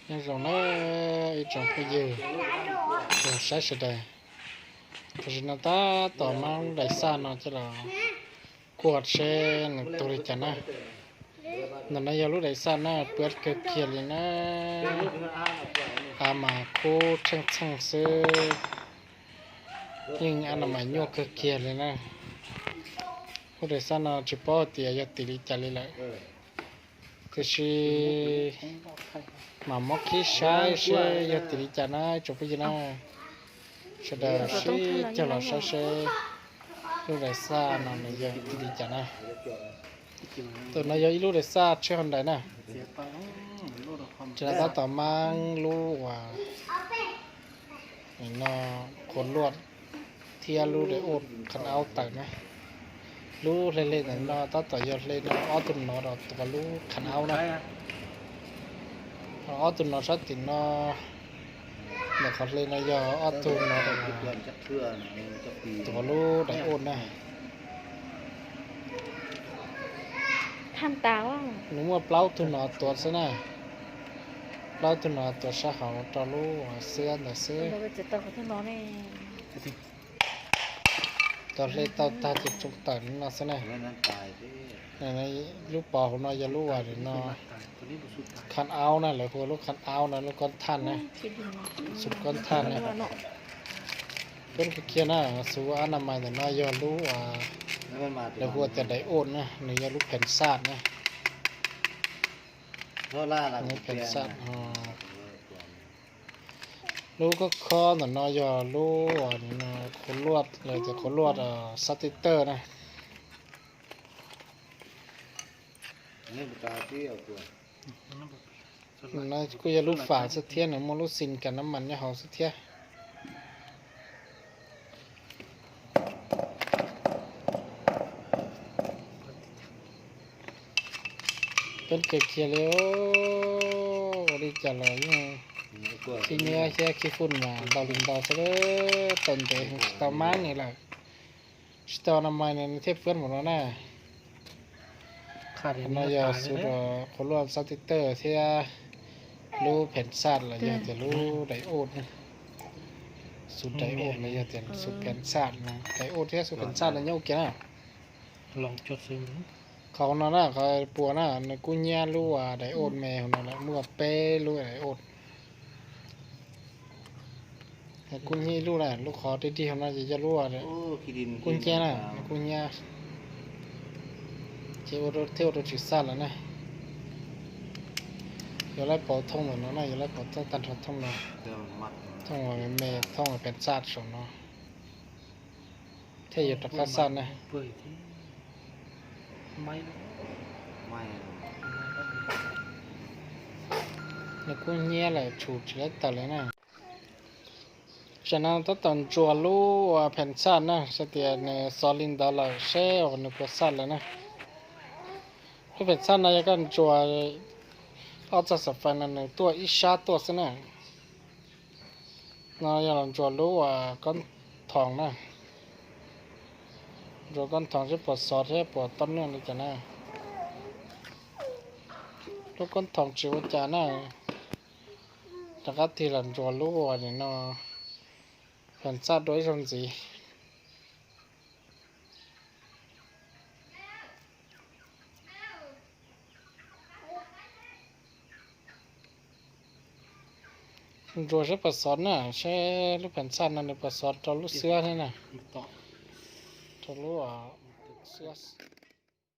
nhưng rồi nó trong cái gì rồi sai sẽ đây thì nó ta tỏ mang đại sa nó chứ là quạt xe nó tôi chả na nó giờ lúc đại sa nó bớt cái kia liền na mà cô chăng chăng sơ nhưng anh mà nhô cái kia liền na cô đại sa nó chỉ bỏ tiền giờ tiền trả lại thì mà móc cái sai sẽ giờ tiền trả na chụp cái gì na sẽ là sẽ cho là sẽ lúc đại sa nó giờ tiền trả na từ nay giờ lúc đại sa chơi hôm đấy nèจะได้ต่อมารู้ว่าnóคนลวดเที่ยรู้ได้อดขันเอาตักนะรู้เล่นๆนั่นเนาะต่อต่อยอดเล่นเนาะอ้อตุนเนาะเราตัวรู้ขันเอานะอ้อตุนเนาะชัดตินเนาะเดี๋ยวเขาเล่นเนาะยออ้อตุนเนาะตัวรู้ได้อดนะทำตาว่าหนูว่าเปล่าตุนเนาะตัวซะนะเราตัวหนอตัวชาเขาตัวรู้เสื้อแต่เสื้อเราจะตัวเขาตัวนี้ตัวเล็กตัวตาจิตจุกตันน่ะสินะในลูกปอของน้อยจะรู้ว่าเดี๋ยวน้อคันเอานั่นแหละพวกลูกคันเอานั่นลูกก้อนท่านนะสุดก้อนท่านนะเป็นเคียน่ะสู้อนามัยแต่น้อยยอรู้ว่าแล้วหัวแต่ได้โอนนะนี่ยลูกแผ่นซาดนะนี่แผ่นซาดลูกก็คอแต่น้อยยอรู้ว่าคนลวดเลยจะคนลวดสติเตอร์นะนั่นกูจะรู้ฝาสักเทียนหรือมรู้สินกับน้ำมันเนี่ยเขาสักเทียเป็นเกลียวเลยดีจังเลยที่เนี้ยแค่ขี้ฝุ่นมาดาวลินดาวเสด็จต้นเตะตามันนี่แหละสตอน้ำมันเนี่ยเทียบเพื่อนหมดแล้วนะนายสุดคนรวมสติเตอร์ที่รู้แผ่นซัดอะไรอย่างแต่รู้ไดโอดนะสุดไดโอดอะไรอย่างแต่สุดแผ่นซัดนะไดโอดที่สุดแผ่นซัดอะไรเงี้ยโอเคนะลองจดซื้อเขานั่นนะเขาปัวนะในกุ้งย่ารู้ว่าไดโอดแม่ของนั่นแหละเมื่อเป้รู้ไดโอดแต่กุ้งยี่รู้แหละลูกขอที่ของนั่นจะรู้ว่าเลยกุ้งแก่นะกุ้งย่าเจ้าเราเที่ยวเราชิซ่าแล้วนะอย่าไล่ปอท่องเหมือนน้องนะอย่าไล่ปอท่องตันท่องเนาะท่องว่าแม่ท่องว่าเป็นซาดสองเนาะเที่ยวอยู่ตะกัซาดนะเปื่อยที่ไม่แล้วก็เงี้ยแหละฉูดแล้วต่อเลยนะฉะนั้นตอนจัวรู้ว่าแผ่นซาดนะสเตียในซอลินดอลลาร์เช่อนึกว่าซาดเลยนะถ้าเป็นซาดนะยังกันจัวเอาจากสฟันนั่นตัวอิชาตัวซะนะเราอย่างจัวรู้ว่าก้อนทองนะจัวก้อนทองจะปวดซอสให้ปวดต้นเนื้อนี่จ้ะนะลูกก้อนทองจิ๋วจ้ะนะแต่ก็ทีหลังจัวรู้ว่าเนี่ยเนาะเป็นซาดด้วยชนสีจัวใช้ปัสสาวะนะใช้ลูกแผ่นซาดนั่นในปัสสาวะตัวลูกเสือนี่นะตัวลูกเสือ